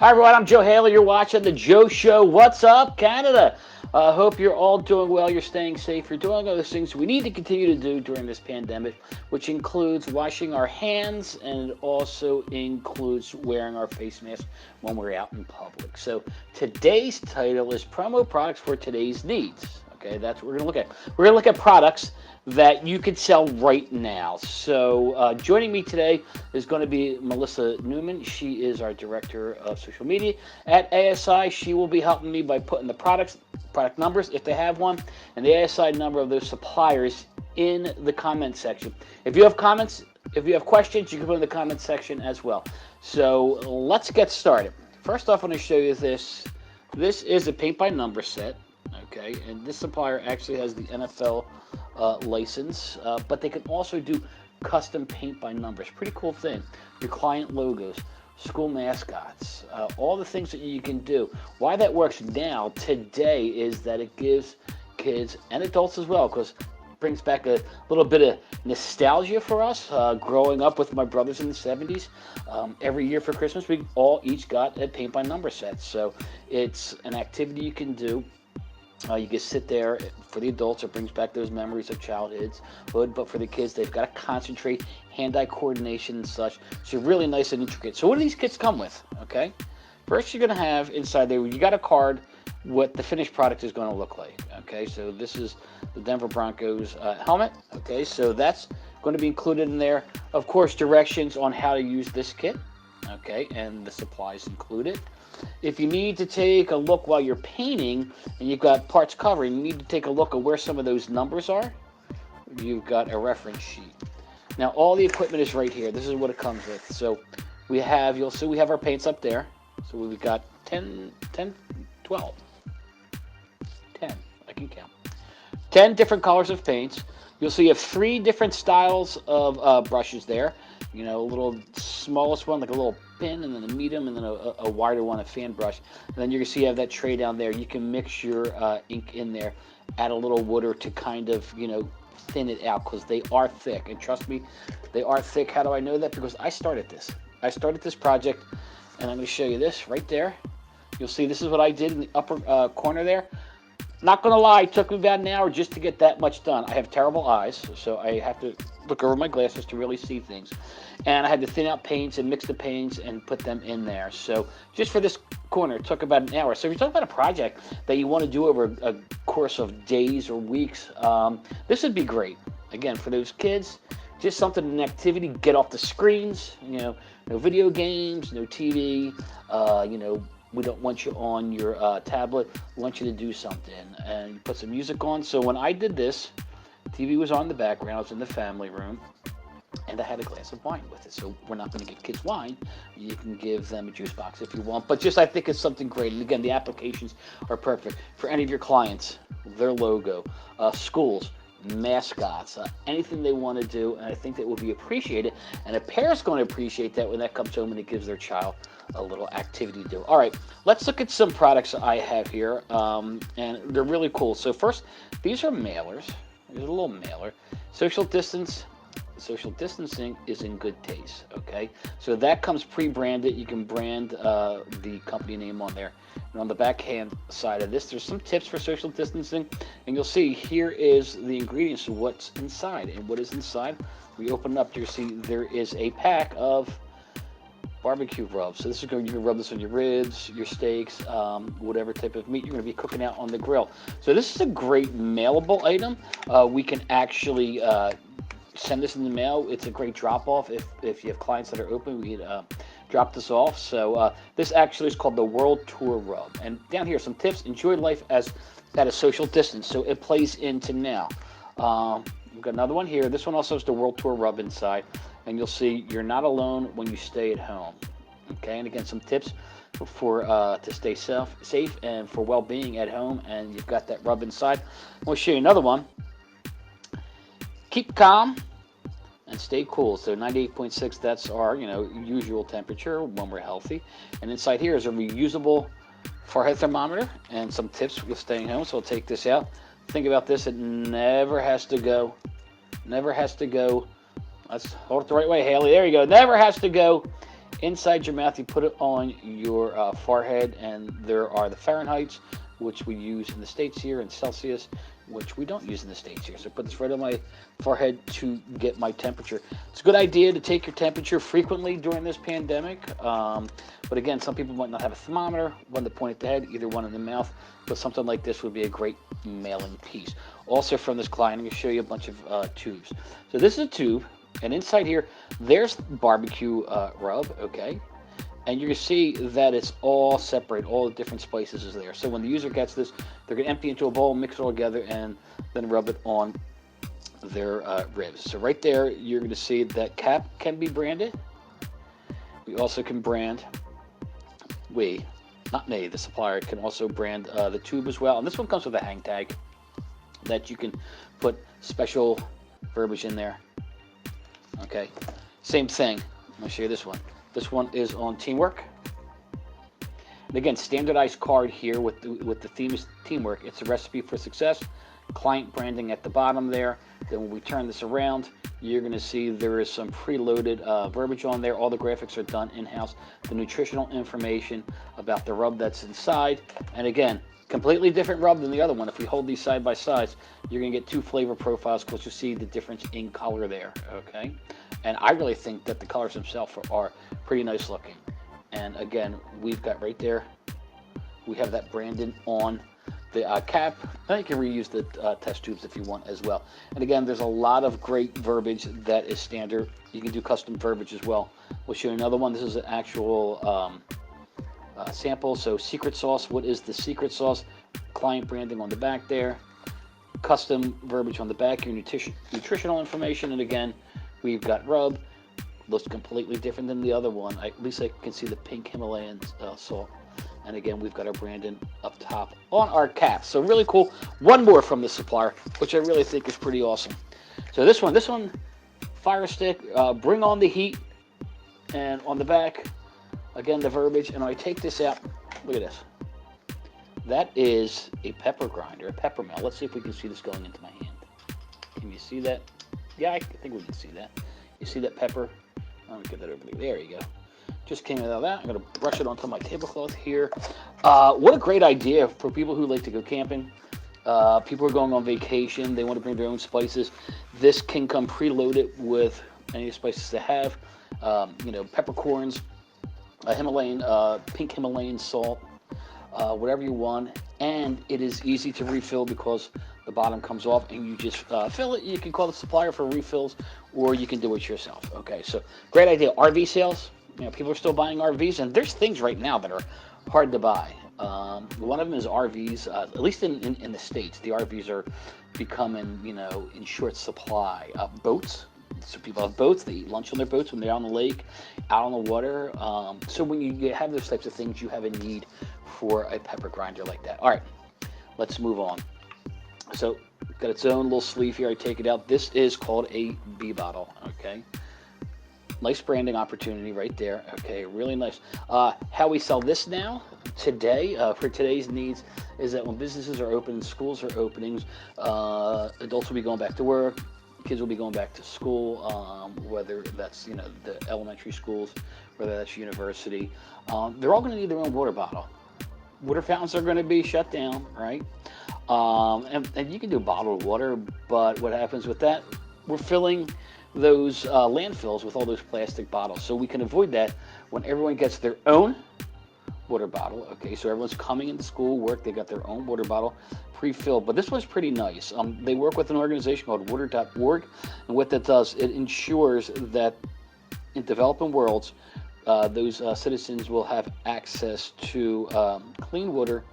Hi, everyone. I'm Joe Haley. You're watching The Joe Show. What's up, Canada? Hope you're all doing well. You're staying safe. You're doing all those things we need to continue to do during this pandemic, which includes washing our hands and it also includes wearing our face mask when we're out in public. So today's title is Promo Products for Today's Needs. Okay, that's what we're going to look at. We're going to look at products that you could sell right now. So joining me today is going to be Melissa Newman. She is our Director of Social Media at ASI. She will be helping me by putting the product numbers, if they have one, and the ASI number of those suppliers in the comment section. If you have comments, if you have questions, you can put in the comment section as well. So let's get started. First off, I'm going to show you this. This is a paint by number set. Okay, and this supplier actually has the NFL license, but they can also do custom paint by numbers. Pretty cool thing. Your client logos, school mascots, all the things that you can do. Why that works now, today, is that it gives kids and adults as well, because it brings back a little bit of nostalgia for us. Growing up with my brothers in the 70s, every year for Christmas, we all each got a paint by number set. So it's an activity you can do. You can sit there. For the adults, it brings back those memories of childhood, but for the kids, they've got to concentrate, hand-eye coordination and such. So really nice and intricate. So what do these kits come with? Okay, first you're going to have inside there, you got a card what the finished product is going to look like. Okay, so this is the Denver Broncos helmet. Okay, so that's going to be included in there. Of course, directions on how to use this kit. Okay, and the supplies included. If you need to take a look while you're painting and you've got parts covered, you need to take a look at where some of those numbers are. You've got a reference sheet. Now, all the equipment is right here. This is what it comes with. So we have, you'll see we have our paints up there. So we've got 10, 12. 10, I can count. 10 different colors of paints. You'll see you have 3 different styles of brushes there. You know, a little smallest one, like a little pin, and then a medium, and then a wider one, a fan brush. And then you can see you have that tray down there. You can mix your ink in there, add a little water to kind of, you know, thin it out, because they are thick. And trust me, they are thick. How do I know that? Because I started this. I started this project, and I'm going to show you this right there. You'll see this is what I did in the upper corner there. Not going to lie, it took me about an hour just to get that much done. I have terrible eyes, so I have to look over my glasses to really see things. And I had to thin out paints and mix the paints and put them in there. So just for this corner, it took about an hour. So if you're talking about a project that you want to do over a course of days or weeks, this would be great. Again, for those kids, just something, an activity, get off the screens, you know, no video games, no TV, you know, we don't want you on your tablet. We want you to do something and put some music on. So when I did this, TV was on in the background. I was in the family room, and I had a glass of wine with it. So we're not going to give kids wine. You can give them a juice box if you want. But just I think it's something great. And again, the applications are perfect for any of your clients, their logo, schools, mascots, anything they want to do, and I think that will be appreciated. And a parent's going to appreciate that when that comes home and it gives their child a little activity to do. All right, let's look at some products I have here, and they're really cool. So first, these are mailers. There's a little mailer. Social distancing is in good taste. Okay, so that comes pre-branded. You can brand the company name on there. And on the backhand side of this, there's some tips for social distancing, and you'll see here is the ingredients of what's inside. And what is inside? We open it up. You see there is a pack of barbecue rub. So this is going, you can rub this on your ribs, your steaks, whatever type of meat you're going to be cooking out on the grill. So this is a great mailable item. We can actually send this in the mail. It's a great drop off if you have clients that are open. We can drop this off. So this actually is called the World Tour Rub. And down here, some tips. Enjoy life at a social distance. So it plays into now. We've got another one here. This one also has the World Tour Rub inside. And you'll see you're not alone when you stay at home. Okay, and again, some tips for to stay safe and for well-being at home. And you've got that rub inside. We'll show you another one. Keep calm and stay cool. So 98.6, that's our usual temperature when we're healthy. And inside here is a reusable forehead thermometer and some tips with staying home. So I'll take this out. Think about this. It never has to go. Never has to go. Let's hold it the right way, Haley. There you go. Never has to go Inside your mouth, you put it on your forehead, and there are the Fahrenheits, which we use in the States here, and Celsius, which we don't use in the States here. So I put this right on my forehead to get my temperature. It's a good idea to take your temperature frequently during this pandemic. But again, some people might not have a thermometer, one to point at the head, either one in the mouth. But something like this would be a great mailing piece. Also from this client, I'm going to show you a bunch of tubes. So this is a tube, and inside here, there's barbecue rub, okay? And you're going to see that it's all separate, all the different spices is there. So when the user gets this, they're going to empty into a bowl, mix it all together, and then rub it on their ribs. So right there, you're going to see that cap can be branded. We also can brand, not me, the supplier, can also brand the tube as well. And this one comes with a hang tag that you can put special verbiage in there. Okay, same thing. I'm going to show you this one. This one is on teamwork. And again, standardized card here with the theme is teamwork. It's a recipe for success. Client branding at the bottom there. Then when we turn this around, you're going to see there is some preloaded verbiage on there. All the graphics are done in-house. The nutritional information about the rub that's inside. And again, completely different rub than the other one. If we hold these side by side, you're going to get two flavor profiles because you see the difference in color there, okay? And I really think that the colors themselves are pretty nice looking. And again, we've got right there, we have that branded on the cap. Now you can reuse the test tubes if you want as well. And again, there's a lot of great verbiage that is standard. You can do custom verbiage as well. We'll show you another one. This is an actual sample. So secret sauce, what is the secret sauce? Client branding on the back there. Custom verbiage on the back, your nutritional information. And again, we've got rub. Looks completely different than the other one. At least I can see the pink Himalayan salt. And again, we've got our branding up top on our cap. So really cool. One more from the supplier, which I really think is pretty awesome. So this one, fire stick, bring on the heat. And on the back, again, the verbiage. And I take this out. Look at this. That is a pepper grinder, a pepper mill. Let's see if we can see this going into my hand. Can you see that? Yeah, I think we can see that. You see that pepper? Let me get that over there. There you go. Just came out of that. I'm going to brush it onto my tablecloth here. What a great idea for people who like to go camping. People are going on vacation. They want to bring their own spices. This can come preloaded with any spices they have. Peppercorns, pink Himalayan salt, whatever you want. And it is easy to refill because the bottom comes off and you just fill it. You can call the supplier for refills or you can do it yourself. Okay, so great idea. RV sales. People are still buying RVs, and there's things right now that are hard to buy. One of them is RVs, at least in the States. The RVs are becoming, in short supply. Boats. So people have boats. They eat lunch on their boats when they're on the lake, out on the water. So when you have those types of things, you have a need for a pepper grinder like that. All right, let's move on. So got its own little sleeve here. I take it out. This is called a bee bottle, okay? Nice branding opportunity right there. Okay, really nice. How we sell this now, today, for today's needs, is that when businesses are open, schools are opening, adults will be going back to work, kids will be going back to school, whether that's, the elementary schools, whether that's university. They're all going to need their own water bottle. Water fountains are going to be shut down, right? And you can do bottled water, but what happens with that? We're filling those landfills with all those plastic bottles. So we can avoid that when everyone gets their own water bottle. Okay, so everyone's coming into school, work, they got their own water bottle pre-filled. But this one's pretty nice. They work with an organization called water.org, and what that does, it ensures that in developing worlds, those citizens will have access to clean water,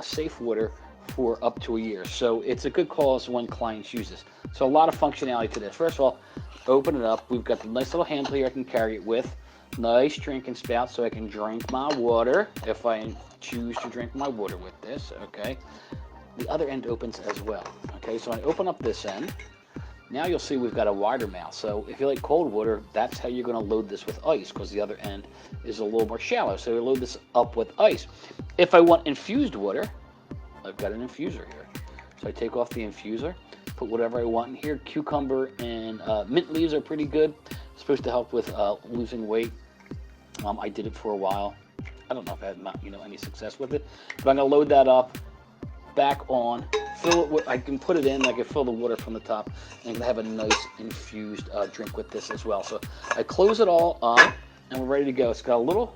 safe water for up to a year. So it's a good cause when clients use this. So a lot of functionality to this. First of all, open it up. We've got the nice little handle here I can carry it with. Nice drinking spout so I can drink my water if I choose to drink my water with this, okay? The other end opens as well, okay? So I open up this end. Now you'll see we've got a wider mouth. So if you like cold water, that's how you're going to load this with ice because the other end is a little more shallow. So you load this up with ice. If I want infused water, I've got an infuser here. So I take off the infuser, put whatever I want in here. Cucumber and mint leaves are pretty good. It's supposed to help with losing weight. I did it for a while. I don't know if I had any success with it, but I'm gonna load that up, back on, fill it with, I can put it in, I can fill the water from the top, and I'm gonna have a nice infused drink with this as well. So I close it all up, and we're ready to go. It's got a little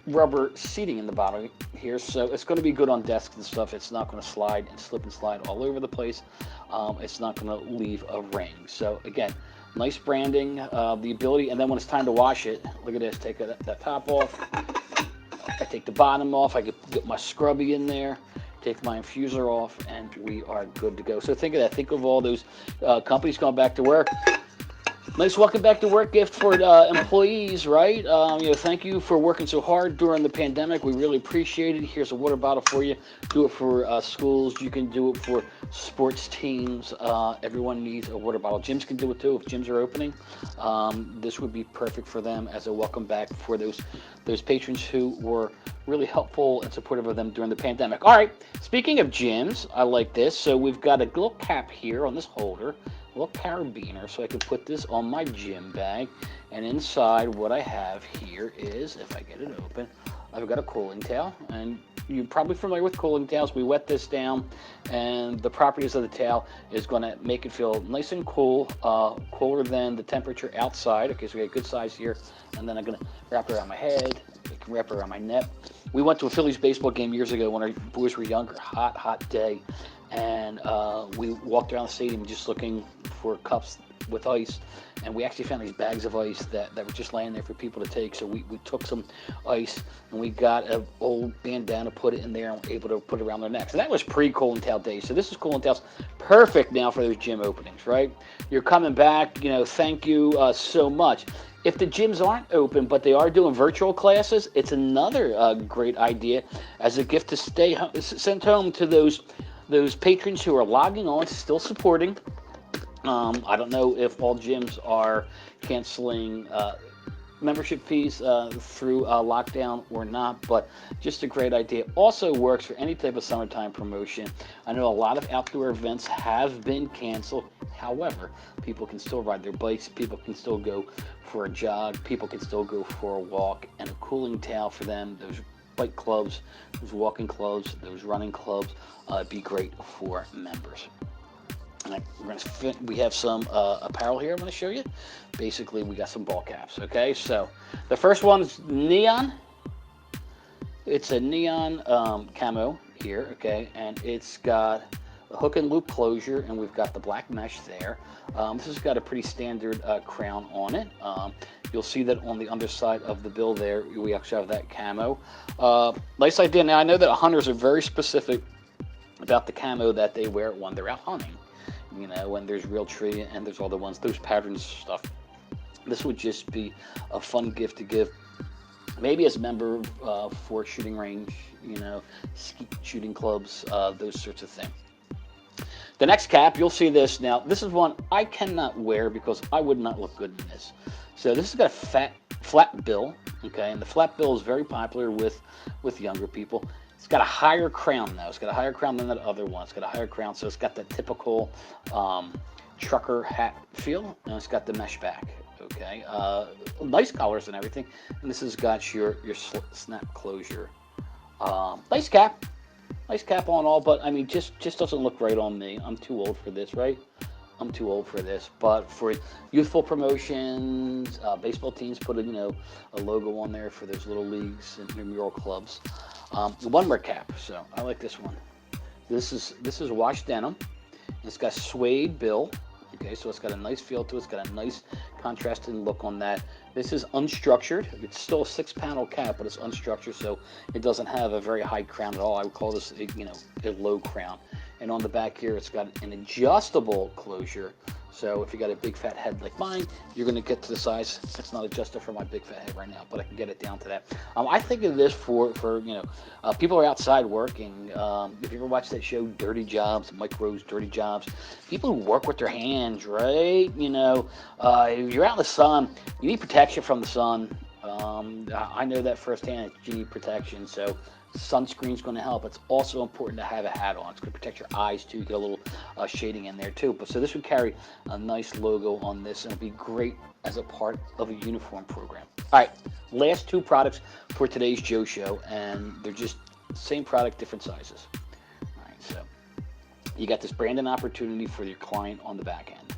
rubber seating in the bottom here, so it's going to be good on desks and stuff. It's not going to slide and slip and slide all over the place. It's not going to leave a ring. So again, nice branding, the ability, and then when it's time to wash it, look at this, take that top off, I take the bottom off, I could get my scrubby in there, take my infuser off, and we are good to go. So think of that, think of all those companies going back to work. Nice welcome back to work gift for employees, right? Thank you for working so hard during the pandemic. We really appreciate it. Here's a water bottle for you. Do it for schools. You can do it for sports teams. Everyone needs a water bottle. Gyms can do it too. If gyms are opening, this would be perfect for them as a welcome back for those patrons who were really helpful and supportive of them during the pandemic. All right, speaking of gyms, I like this. So we've got a little cap here on this holder, a little carabiner, so I can put this on my gym bag. And inside what I have here is, if I get it open, I've got a cooling towel. And you're probably familiar with cooling towels. We wet this down, and the properties of the towel is going to make it feel nice and cool, cooler than the temperature outside. Okay, so we got a good size here. And then I'm going to wrap it around my head. I can wrap it around my neck. We went to a Phillies baseball game years ago when our boys were younger, hot day. And we walked around the stadium just looking for cups with ice, and we actually found these bags of ice that were just laying there for people to take. So we took some ice, and we got an old bandana, put it in there, and were able to put it around their necks. And that was pre-cooling towel days. So this is cooling towels, perfect now for those gym openings, right? You're coming back, thank you so much. If the gyms aren't open, but they are doing virtual classes, it's another great idea as a gift to send home to those patrons who are logging on, still supporting. I don't know if all gyms are canceling membership fees through lockdown or not, but just a great idea. Also works for any type of summertime promotion. I know a lot of outdoor events have been canceled. However, people can still ride their bikes, people can still go for a jog, people can still go for a walk, and a cooling towel for them, those bike clubs, those walking clubs, those running clubs, be great for members. And we have some apparel here I'm going to show you. Basically, we got some ball caps, okay? So the first one's neon. It's a neon camo here, okay? And it's got a hook and loop closure, and we've got the black mesh there. This has got a pretty standard crown on it. You'll see that on the underside of the bill there, we actually have that camo. Nice idea. Now, I know that hunters are very specific about the camo that they wear when they're out hunting. When there's real tree and there's all the ones, those patterns stuff. This would just be a fun gift to give, maybe as a member for shooting range, skeet shooting clubs, those sorts of things. The next cap, you'll see this now. This is one I cannot wear because I would not look good in this. So this has got a flat bill, okay, and the flat bill is very popular with younger people. It's got a higher crown though. It's got a higher crown than that other one. It's got a higher crown, so it's got that typical trucker hat feel, and it's got the mesh back. Okay, nice colors and everything. And this has got your snap closure. Nice cap on all, but I mean, just doesn't look right on me. I'm too old for this, right? I'm too old for this. But for youthful promotions, baseball teams put a logo on there for those little leagues and intramural clubs. One more cap, so I like this one. This is washed denim. It's got suede bill. Okay, so it's got a nice feel to it. It's got a nice contrasting look on that. This is unstructured. It's still a 6-panel cap, but it's unstructured, so it doesn't have a very high crown at all. I would call this a low crown. And on the back here, it's got an adjustable closure. So if you got a big fat head like mine, you're going to get to the size. It's not adjusted for my big fat head right now, but I can get it down to that. I think of this for people who are outside working. If you ever watch that show, Dirty Jobs, Mike Rowe's Dirty Jobs, people who work with their hands, right? If you're out in the sun, you need protection from the sun. I know that firsthand. You need protection, so sunscreen's going to help. It's also important to have a hat on. It's going to protect your eyes too. You get a little shading in there too. But so this would carry a nice logo on this, and it'd be great as a part of a uniform program. All right, last two products for today's Joe Show, and they're just same product, different sizes. All right, so you got this branding opportunity for your client on the back end.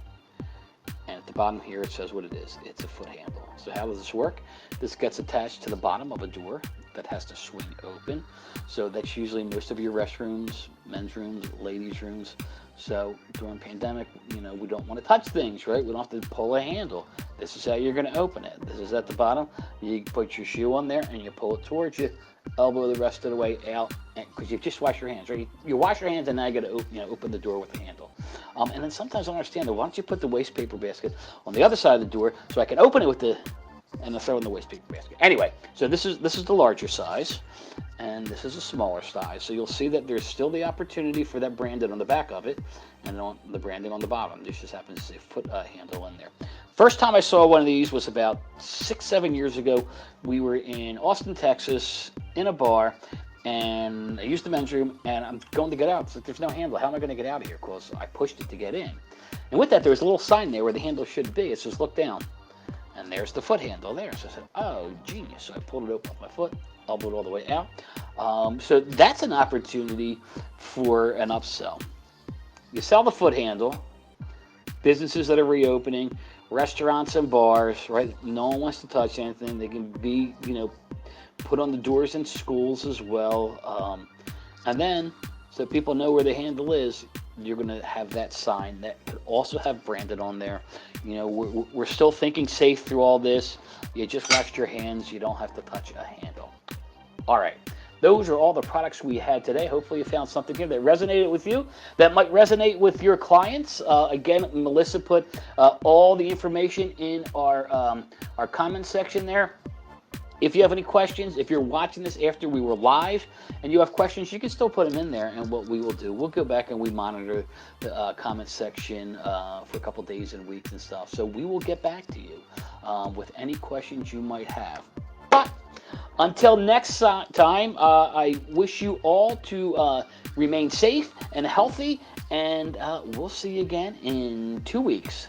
And at the bottom here, it says what it is. It's a foot handle. So how does this work? This gets attached to the bottom of a door that has to swing open. So that's usually most of your restrooms, men's rooms, ladies' rooms. So during pandemic, we don't want to touch things, right? We don't have to pull a handle. This is how you're going to open it. This is at the bottom. You put your shoe on there and you pull it towards you, elbow the rest of the way out, because you just wash your hands, right? You wash your hands and now you got to open the door with the handle. And then sometimes I don't understand, why don't you put the waste paper basket on the other side of the door so I can open it with and throw in the waste paper basket. Anyway, so this is the larger size, and this is a smaller size. So you'll see that there's still the opportunity for that branded on the back of it, and on the branding on the bottom. This just happens to say foot handle in there. First time I saw one of these was about 6-7 years ago. We were in Austin, Texas, in a bar, and I used the men's room, and I'm going to get out. It's like, there's no handle. How am I going to get out of here? Because I pushed it to get in. And with that, there was a little sign there where the handle should be. It says, look down. And there's the foot handle there. So I said, oh, genius. So I pulled it open with my foot, elbowed all the way out. So that's an opportunity for an upsell. You sell the foot handle, businesses that are reopening, restaurants and bars, right? No one wants to touch anything. They can be, put on the doors in schools as well. And then, so people know where the handle is, you're going to have that sign that could also have branded on there. We're still thinking safe through all this. You just washed your hands. You don't have to touch a handle. All right. Those are all the products we had today. Hopefully you found something here that resonated with you, that might resonate with your clients. Again, Melissa put all the information in our comment section there. If you have any questions, if you're watching this after we were live and you have questions, you can still put them in there. And what we will do, we'll go back and we monitor the comment section for a couple days and weeks and stuff. So we will get back to you with any questions you might have. But until next time, I wish you all to remain safe and healthy. And we'll see you again in 2 weeks.